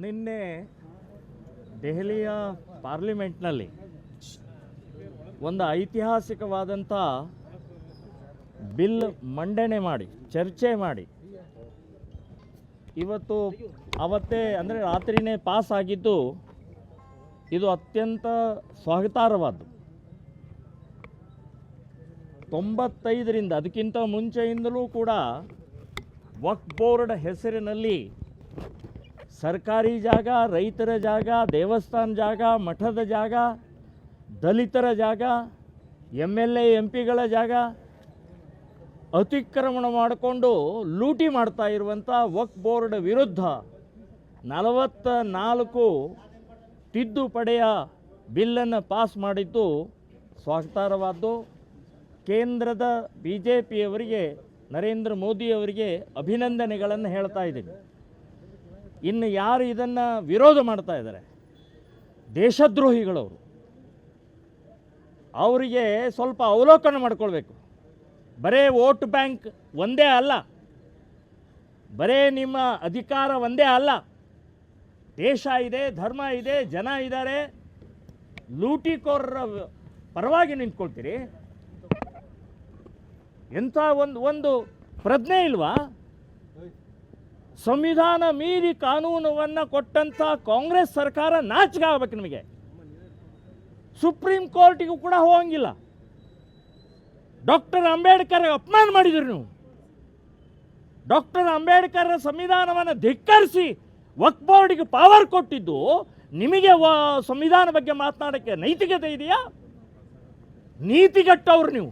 ನಿನ್ನೆ ದೆಹಲಿಯ ಪಾರ್ಲಿಮೆಂಟ್ನಲ್ಲಿ ಒಂದು ಐತಿಹಾಸಿಕವಾದಂಥ ಬಿಲ್ ಮಂಡನೆ ಮಾಡಿ ಚರ್ಚೆ ಮಾಡಿ ಇವತ್ತು ಅವತ್ತೇ ಅಂದರೆ ರಾತ್ರಿನೇ ಪಾಸ್ ಆಗಿದ್ದು ಇದು ಅತ್ಯಂತ ಸ್ವಾಗತಾರ್ಹವಾದ್ದು. 95ರಿಂದ ಅದಕ್ಕಿಂತ ಮುಂಚೆಯಿಂದಲೂ ಕೂಡ ವಕ್ಫ್ ಬೋರ್ಡ್ ಹೆಸರಿನಲ್ಲಿ ಸರ್ಕಾರಿ ಜಾಗ, ರೈತರ ಜಾಗ, ದೇವಸ್ಥಾನ ಜಾಗ, ಮಠದ ಜಾಗ, ದಲಿತರ ಜಾಗ, MLA MP ಗಳ ಜಾಗ ಅತಿಕ್ರಮಣ ಮಾಡಿಕೊಂಡು ಲೂಟಿ ಮಾಡ್ತಾ ಇರುವಂಥ ವಕ್ಫ್ ಬೋರ್ಡ್ ವಿರುದ್ಧ 44 ತಿದ್ದುಪಡಿಯ ಬಿಲ್ಲನ್ನು ಪಾಸ್ ಮಾಡಿದ್ದು ಸ್ವಾಗತಾರ್ಹವಾದ್ದು. ಕೇಂದ್ರದ BJPಯವರಿಗೆ, ನರೇಂದ್ರ ಮೋದಿಯವರಿಗೆ ಅಭಿನಂದನೆಗಳನ್ನು ಹೇಳ್ತಾ ಇದ್ದೀನಿ. ಇನ್ನು ಯಾರು ಇದನ್ನು ವಿರೋಧ ಮಾಡ್ತಾ ಇದ್ದಾರೆ, ದೇಶದ್ರೋಹಿಗಳವರು, ಅವರಿಗೆ ಸ್ವಲ್ಪ ಅವಲೋಕನ ಮಾಡ್ಕೊಳ್ಬೇಕು. ಬರೇ ವೋಟ್ ಬ್ಯಾಂಕ್ ಒಂದೇ ಅಲ್ಲ, ಬರೇ ನಿಮ್ಮ ಅಧಿಕಾರ ಒಂದೇ ಅಲ್ಲ, ದೇಶ ಇದೆ, ಧರ್ಮ ಇದೆ, ಜನ ಇದ್ದಾರೆ. ಲೂಟಿಕೋರರ ಪರವಾಗಿ ನಿಂತ್ಕೊಳ್ತೀರಿ. ಎಂಥ ಒಂದು ಪ್ರಜ್ಞೆ ಇಲ್ವಾ? ಸಂವಿಧಾನ ಮೀರಿ ಕಾನೂನನ್ನು ಕೊಟ್ಟಂಥ ಕಾಂಗ್ರೆಸ್ ಸರ್ಕಾರ ನಾಚಿಕೆ ಆಗಬೇಕು ನಿಮಗೆ. ಸುಪ್ರೀಂ ಕೋರ್ಟಿಗೂ ಕೂಡ ಹೋಗಂಗಿಲ್ಲ. ಡಾಕ್ಟರ್ ಅಂಬೇಡ್ಕರ್ ಅಪಮಾನ ಮಾಡಿದ್ರು ನೀವು. ಡಾಕ್ಟರ್ ಅಂಬೇಡ್ಕರ್ ಸಂವಿಧಾನವನ್ನು ಧಿಕ್ಕರಿಸಿ ವಕ್ಫ್ ಬೋರ್ಡಿಗೆ ಪವರ್ ಕೊಟ್ಟಿದ್ದು ನಿಮಗೆ ಸಂವಿಧಾನ ಬಗ್ಗೆ ಮಾತನಾಡೋಕ್ಕೆ ನೈತಿಕತೆ ಇದೆಯಾ? ನೀತಿಗಟ್ಟವ್ರು ನೀವು.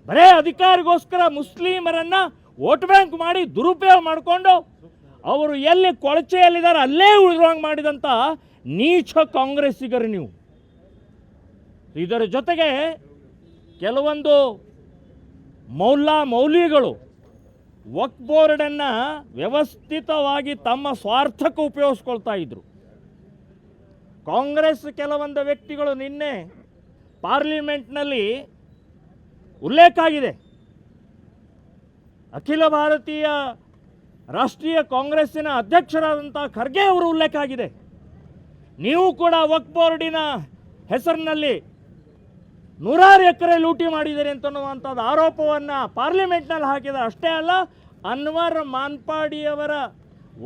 ಬರೇ ಅಧಿಕಾರಿಗೋಸ್ಕರ ಮುಸ್ಲಿಮರನ್ನು ವೋಟ್ ಬ್ಯಾಂಕ್ ಮಾಡಿ ದುರುಪಯೋಗ ಮಾಡಿಕೊಂಡು ಅವರು ಎಲ್ಲಿ ಕೊಳಚೆಯಲ್ಲಿದ್ದಾರೆ ಅಲ್ಲೇ ಉಳಿದುವಂಗೆ ಮಾಡಿದಂಥ ನೀಚ ಕಾಂಗ್ರೆಸ್ಸಿಗರು ನೀವು. ಇದರ ಜೊತೆಗೆ ಕೆಲವೊಂದು ಮೌಲ್ವಿಗಳು ವಕ್ಫ್ ಬೋರ್ಡನ್ನು ವ್ಯವಸ್ಥಿತವಾಗಿ ತಮ್ಮ ಸ್ವಾರ್ಥಕ್ಕೆ ಉಪಯೋಗಿಸ್ಕೊಳ್ತಾ ಇದ್ರು. ಕಾಂಗ್ರೆಸ್ ಕೆಲವೊಂದು ವ್ಯಕ್ತಿಗಳು ನಿನ್ನೆ ಪಾರ್ಲಿಮೆಂಟ್ನಲ್ಲಿ ಉಲ್ಲೇಖ ಆಗಿದೆ. ಅಖಿಲ ಭಾರತೀಯ ರಾಷ್ಟ್ರೀಯ ಕಾಂಗ್ರೆಸ್ಸಿನ ಅಧ್ಯಕ್ಷರಾದಂಥ ಖರ್ಗೆ ಅವರು ಉಲ್ಲೇಖ ಆಗಿದೆ. ನೀವು ಕೂಡ ವಕ್ಫ್ ಬೋರ್ಡಿನ ಹೆಸರಿನಲ್ಲಿ 100 ಎಕರೆ ಲೂಟಿ ಮಾಡಿದ್ದೀರಿ ಅಂತನ್ನುವಂಥದ್ದು ಆರೋಪವನ್ನು ಪಾರ್ಲಿಮೆಂಟ್ನಲ್ಲಿ ಹಾಕಿದ. ಅಷ್ಟೇ ಅಲ್ಲ, ಅನ್ವರ್ ಮಾನ್ಪಾಡಿಯವರ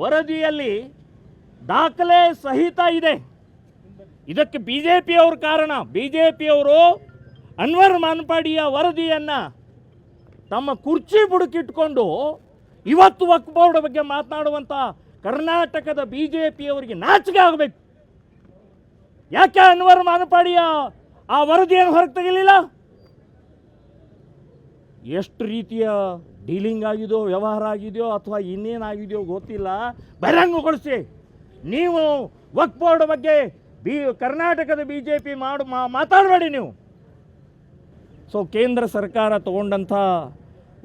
ವರದಿಯಲ್ಲಿ ದಾಖಲೆ ಸಹಿತ ಇದೆ. ಇದಕ್ಕೆ BJPಯವರು ಕಾರಣ. BJPಯವರು ಅನ್ವರ್ ಮಾನ್ಪಾಡಿಯ ವರದಿಯನ್ನು ತಮ್ಮ ಕುರ್ಚಿ ಬುಡುಕಿಟ್ಕೊಂಡು ಇವತ್ತು ವಕ್ಫ್ ಬೋರ್ಡ್ ಬಗ್ಗೆ ಮಾತನಾಡುವಂಥ ಕರ್ನಾಟಕದ BJPಯವರಿಗೆ ನಾಚಿಕೆ ಆಗಬೇಕು. ಯಾಕೆ ಅನ್ವರ್ ಮಾನ್ಪಾಡಿಯ ಆ ವರದಿಯನ್ನು ಹೊರಗೆ ತೆಗಿಲಿಲ್ಲ? ಎಷ್ಟು ರೀತಿಯ ಡೀಲಿಂಗ್ ಆಗಿದೆಯೋ, ವ್ಯವಹಾರ ಆಗಿದೆಯೋ ಅಥವಾ ಇನ್ನೇನಾಗಿದೆಯೋ ಗೊತ್ತಿಲ್ಲ, ಬಹಿರಂಗಗೊಳಿಸಿ. ನೀವು ವಕ್ಫ್ ಬೋರ್ಡ್ ಬಗ್ಗೆ ಕರ್ನಾಟಕದ BJP ಮಾತಾಡಬೇಡಿ ನೀವು. ಸೊ ಕೇಂದ್ರ ಸರ್ಕಾರ ತಗೊಂಡಂಥ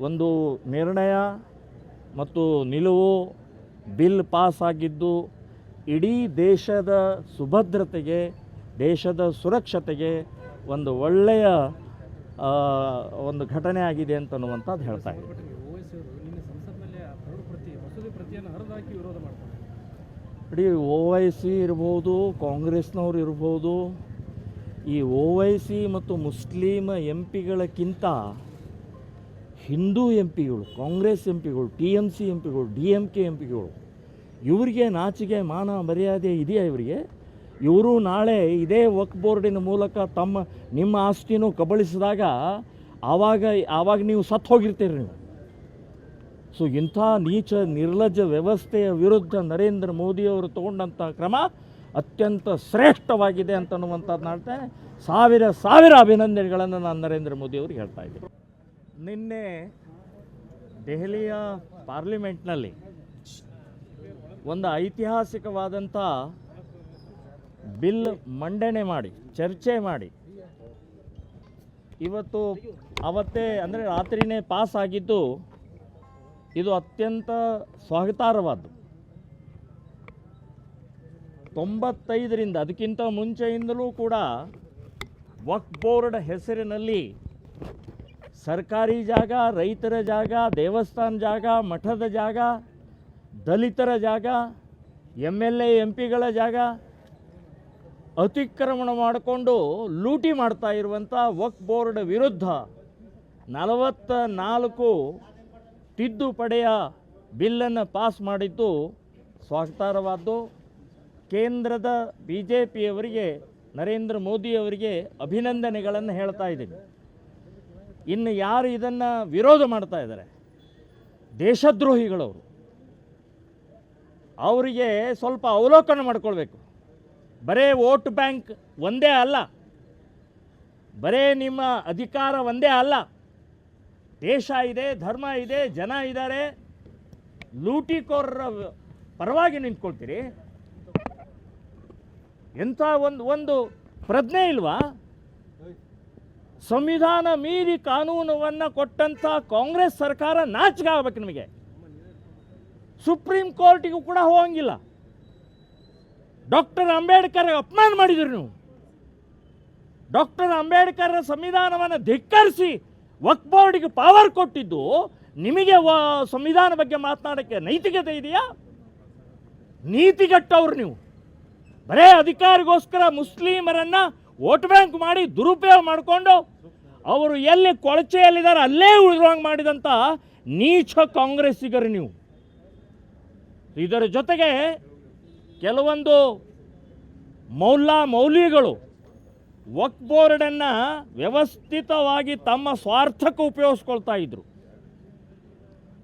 ಒಂದು ನಿರ್ಣಯ ಮತ್ತು ನಿಲುವು, ಬಿಲ್ ಪಾಸ್ ಆಗಿದ್ದು ಇಡೀ ದೇಶದ ಸುಭದ್ರತೆಗೆ, ದೇಶದ ಸುರಕ್ಷತೆಗೆ ಒಂದು ಒಳ್ಳೆಯ ಒಂದು ಘಟನೆ ಆಗಿದೆ ಅಂತನ್ನುವಂಥದ್ದು ಹೇಳ್ತಾ ಇದ್ದೀನಿ. ಇಡೀ OIC ಇರ್ಬೋದು, ಕಾಂಗ್ರೆಸ್ನವ್ರು ಇರ್ಬೋದು, ಈ OIC ಮತ್ತು ಮುಸ್ಲಿಂ MP ಗಳಕ್ಕಿಂತ ಹಿಂದೂ MP ಗಳು, ಕಾಂಗ್ರೆಸ್ MP ಗಳು, TMC MP ಗಳು, DMK MP ಗಳು, ಇವರಿಗೆ ನಾಚಿಕೆ ಮಾನ ಮರ್ಯಾದೆ ಇದೆಯಾ ಇವರಿಗೆ? ಇವರು ನಾಳೆ ಇದೇ ವಕ್ಫ್ ಬೋರ್ಡಿನ ಮೂಲಕ ನಿಮ್ಮ ಆಸ್ತಿನೂ ಕಬಳಿಸಿದಾಗ ಆವಾಗ ನೀವು ಸತ್ತು ಹೋಗಿರ್ತೀರಿ ನೀವು. ಸೊ ಇಂಥ ನೀಚ ನಿರ್ಲಜ್ಜ ವ್ಯವಸ್ಥೆಯ ವಿರುದ್ಧ ನರೇಂದ್ರ ಮೋದಿಯವರು ತಗೊಂಡಂಥ ಕ್ರಮ ಅತ್ಯಂತ ಶ್ರೇಷ್ಠವಾಗಿದೆ ಅಂತನ್ನುವಂಥದ್ದು ಮಾಡ್ತೇನೆ. ಸಾವಿರ ಅಭಿನಂದನೆಗಳನ್ನು ನಾನು ನರೇಂದ್ರ ಮೋದಿಯವ್ರಿಗೆ ಹೇಳ್ತಾ ಇದ್ದೀನಿ. ನಿನ್ನೆ ದೆಹಲಿಯ ಪಾರ್ಲಿಮೆಂಟ್ನಲ್ಲಿ ಒಂದು ಐತಿಹಾಸಿಕವಾದಂಥ ಬಿಲ್ ಮಂಡನೆ ಮಾಡಿ ಚರ್ಚೆ ಮಾಡಿ ಇವತ್ತು ಅವತ್ತೇ ಅಂದರೆ ರಾತ್ರಿನೇ ಪಾಸ್ ಆಗಿದ್ದು ಇದು ಅತ್ಯಂತ ಸ್ವಾಗತಾರ್ಹವಾದ್ದು. 95ರಿಂದ ಅದಕ್ಕಿಂತ ಮುಂಚೆಯಿಂದಲೂ ಕೂಡ ವಕ್ಫ್ ಬೋರ್ಡ್ ಹೆಸರಿನಲ್ಲಿ ಸರ್ಕಾರಿ ಜಾಗ, ರೈತರ ಜಾಗ, ದೇವಸ್ಥಾನ ಜಾಗ, ಮಠದ ಜಾಗ, ದಲಿತರ ಜಾಗ, MLA MP ಗಳ ಜಾಗ ಅತಿಕ್ರಮಣ ಮಾಡಿಕೊಂಡು ಲೂಟಿ ಮಾಡ್ತಾ ಇರುವಂಥ ವಕ್ಫ್ ಬೋರ್ಡ್ ವಿರುದ್ಧ 44 ತಿದ್ದುಪಡಿಯ ಬಿಲ್ಲನ್ನು ಪಾಸ್ ಮಾಡಿದ್ದು ಸ್ವಾಗತಾರ್ಹವಾದ್ದು. ಕೇಂದ್ರದ BJPಯವರಿಗೆ, ನರೇಂದ್ರ ಮೋದಿಯವರಿಗೆ ಅಭಿನಂದನೆಗಳನ್ನು ಹೇಳ್ತಾ ಇದ್ದೀನಿ. ಇನ್ನು ಯಾರು ಇದನ್ನು ವಿರೋಧ ಮಾಡ್ತಾ ಇದ್ದಾರೆ, ದೇಶದ್ರೋಹಿಗಳವರು, ಅವರಿಗೆ ಸ್ವಲ್ಪ ಅವಲೋಕನ ಮಾಡ್ಕೊಳ್ಬೇಕು. ಬರೇ ವೋಟ್ ಬ್ಯಾಂಕ್ ಒಂದೇ ಅಲ್ಲ, ಬರೇ ನಿಮ್ಮ ಅಧಿಕಾರ ಒಂದೇ ಅಲ್ಲ, ದೇಶ ಇದೆ, ಧರ್ಮ ಇದೆ, ಜನ ಇದ್ದಾರೆ. ಲೂಟಿಕೋರರ ಪರವಾಗಿ ನಿಂತ್ಕೊಳ್ತೀರಿ? ಎಂಥ ಒಂದು ಪ್ರಜ್ಞೆ ಇಲ್ವಾ? ಸಂವಿಧಾನ ಮೀರಿ ಕಾನೂನನ್ನು ಕೊಟ್ಟಂಥ ಕಾಂಗ್ರೆಸ್ ಸರ್ಕಾರ ನಾಚಿಕೆ ಆಗಬೇಕು ನಿಮಗೆ. ಸುಪ್ರೀಂ ಕೋರ್ಟಿಗೂ ಕೂಡ ಹೋಗಂಗಿಲ್ಲ. ಡಾಕ್ಟರ್ ಅಂಬೇಡ್ಕರ್ ಅಪಮಾನ ಮಾಡಿದ್ರು ನೀವು. ಡಾಕ್ಟರ್ ಅಂಬೇಡ್ಕರ್ ಸಂವಿಧಾನವನ್ನು ಧಿಕ್ಕರಿಸಿ ವಕ್ಫ್ ಬೋರ್ಡಿಗೆ ಪವರ್ ಕೊಟ್ಟಿದ್ದು ನಿಮಗೆ ಸಂವಿಧಾನ ಬಗ್ಗೆ ಮಾತನಾಡೋಕ್ಕೆ ನೈತಿಕತೆ ಇದೆಯಾ? ನೀತಿಗಟ್ಟವ್ರು ನೀವು. ಬರೇ ಅಧಿಕಾರಿಗೋಸ್ಕರ ಮುಸ್ಲಿಮರನ್ನು ವೋಟ್ ಬ್ಯಾಂಕ್ ಮಾಡಿ ದುರುಪಯೋಗ ಮಾಡಿಕೊಂಡು ಅವರು ಎಲ್ಲಿ ಕೊಳಚೆಯಲ್ಲಿದ್ದಾರೆ ಅಲ್ಲೇ ಉಳಿದುವಂಗೆ ಮಾಡಿದಂಥ ನೀಚ ಕಾಂಗ್ರೆಸ್ಸಿಗರು ನೀವು. ಇದರ ಜೊತೆಗೆ ಕೆಲವೊಂದು ಮೌಲ್ವಿಗಳು ವಕ್ಫ್ ಬೋರ್ಡನ್ನು ವ್ಯವಸ್ಥಿತವಾಗಿ ತಮ್ಮ ಸ್ವಾರ್ಥಕ್ಕೆ ಉಪಯೋಗಿಸ್ಕೊಳ್ತಾ ಇದ್ರು.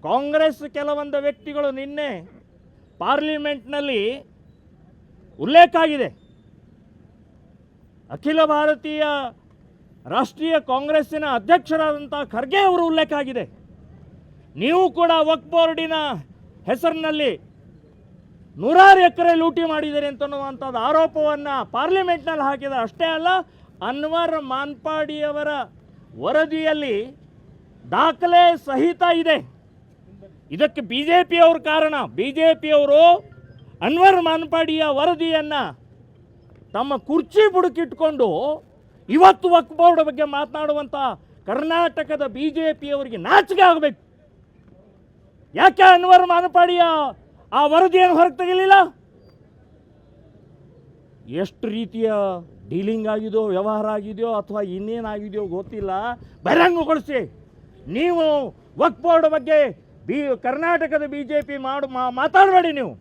ಕಾಂಗ್ರೆಸ್ ಕೆಲವೊಂದು ವ್ಯಕ್ತಿಗಳು ನಿನ್ನೆ ಪಾರ್ಲಿಮೆಂಟ್ನಲ್ಲಿ ಉಲ್ಲೇಖ ಆಗಿದೆ. ಅಖಿಲ ಭಾರತೀಯ ರಾಷ್ಟ್ರೀಯ ಕಾಂಗ್ರೆಸ್ಸಿನ ಅಧ್ಯಕ್ಷರಾದಂಥ ಖರ್ಗೆ ಅವರು ಉಲ್ಲೇಖ ಆಗಿದೆ. ನೀವು ಕೂಡ ವಕ್ಫ್ ಬೋರ್ಡಿನ ಹೆಸರಿನಲ್ಲಿ 100 ಎಕರೆ ಲೂಟಿ ಮಾಡಿದ್ದೀರಿ ಅಂತನ್ನುವಂಥದ್ದು ಆರೋಪವನ್ನು ಪಾರ್ಲಿಮೆಂಟ್ನಲ್ಲಿ ಹಾಕಿದ್ದಾರೆ. ಅಷ್ಟೇ ಅಲ್ಲ, ಅನ್ವರ್ ಮಾನ್ಪಾಡಿಯವರ ವರದಿಯಲ್ಲಿ ದಾಖಲೆ ಸಹಿತ ಇದೆ. ಇದಕ್ಕೆ BJPಯವ್ರ ಕಾರಣ. BJPಯವರು ಅನ್ವರ್ ಮಾನ್ಪಾಡಿಯ ವರದಿಯನ್ನು ತಮ್ಮ ಕುರ್ಚಿ ಬುಡುಕಿಟ್ಕೊಂಡು ಇವತ್ತು ವಕ್ಫ್ ಬೋರ್ಡ್ ಬಗ್ಗೆ ಮಾತನಾಡುವಂಥ ಕರ್ನಾಟಕದ BJPಯವರಿಗೆ ನಾಚಿಕೆ ಆಗಬೇಕು. ಯಾಕೆ ಅನ್ವರ್ ಮಾನ್ಪಾಡಿಯ ಆ ವರದಿಯನ್ನು ಹೊರಗೆ ತೆಗಿಲಿಲ್ಲ? ಎಷ್ಟು ರೀತಿಯ ಡೀಲಿಂಗ್ ಆಗಿದೆಯೋ, ವ್ಯವಹಾರ ಆಗಿದೆಯೋ ಅಥವಾ ಇನ್ನೇನಾಗಿದೆಯೋ ಗೊತ್ತಿಲ್ಲ, ಬಹಿರಂಗಗೊಳಿಸಿ. ನೀವು ವಕ್ಫ್ ಬೋರ್ಡ್ ಬಗ್ಗೆ ಕರ್ನಾಟಕದ BJP ಮಾತಾಡಬೇಡಿ ನೀವು.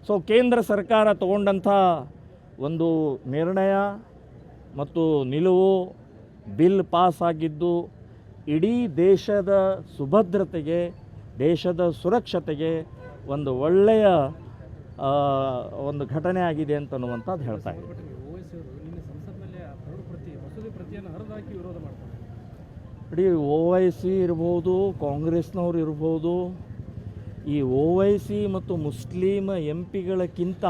ಸೊ ಕೇಂದ್ರ ಸರ್ಕಾರ ತಗೊಂಡಂಥ ಒಂದು ನಿರ್ಣಯ ಮತ್ತು ನಿಲುವು, ಬಿಲ್ ಪಾಸ್ ಆಗಿದ್ದು ಇಡೀ ದೇಶದ ಸುಭದ್ರತೆಗೆ, ದೇಶದ ಸುರಕ್ಷತೆಗೆ ಒಂದು ಒಳ್ಳೆಯ ಒಂದು ಘಟನೆ ಆಗಿದೆ ಅಂತನ್ನುವಂಥದ್ದು ಹೇಳ್ತಾ ಇದ್ದೀನಿ. ಇಡೀ OIC ಇರ್ಬೋದು, ಕಾಂಗ್ರೆಸ್ನವ್ರು ಇರ್ಬೋದು, ಈ OIC ಮತ್ತು ಮುಸ್ಲಿಂ MP ಗಳಕ್ಕಿಂತ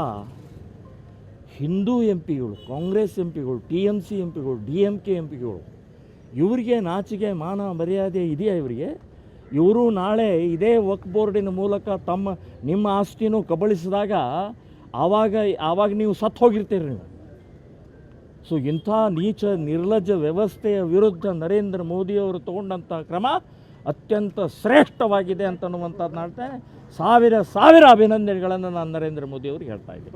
ಹಿಂದೂ MP ಗಳು, ಕಾಂಗ್ರೆಸ್ MP ಗಳು, TMC MP ಗಳು, DMK MP ಗಳು, ಇವರಿಗೆ ನಾಚಿಕೆ ಮಾನ ಮರ್ಯಾದೆ ಇದೆಯಾ ಇವರಿಗೆ? ಇವರು ನಾಳೆ ಇದೇ ವಕ್ಫ್ ಬೋರ್ಡಿನ ಮೂಲಕ ನಿಮ್ಮ ಆಸ್ತಿನೂ ಕಬಳಿಸಿದಾಗ ಆವಾಗ ನೀವು ಸತ್ತು ಹೋಗಿರ್ತೀರಿ ನೀವು. ಸೊ ಇಂಥ ನೀಚ ನಿರ್ಲಜ್ಜ ವ್ಯವಸ್ಥೆಯ ವಿರುದ್ಧ ನರೇಂದ್ರ ಮೋದಿಯವರು ತಗೊಂಡಂಥ ಕ್ರಮ ಅತ್ಯಂತ ಶ್ರೇಷ್ಠವಾಗಿದೆ ಅಂತನ್ನುವಂಥದ್ದು ನಾಡ್ತೇನೆ. ಸಾವಿರ ಅಭಿನಂದನೆಗಳನ್ನು ನಾನು ನರೇಂದ್ರ ಮೋದಿಯವ್ರಿಗೆ ಹೇಳ್ತಾ ಇದ್ದೀನಿ.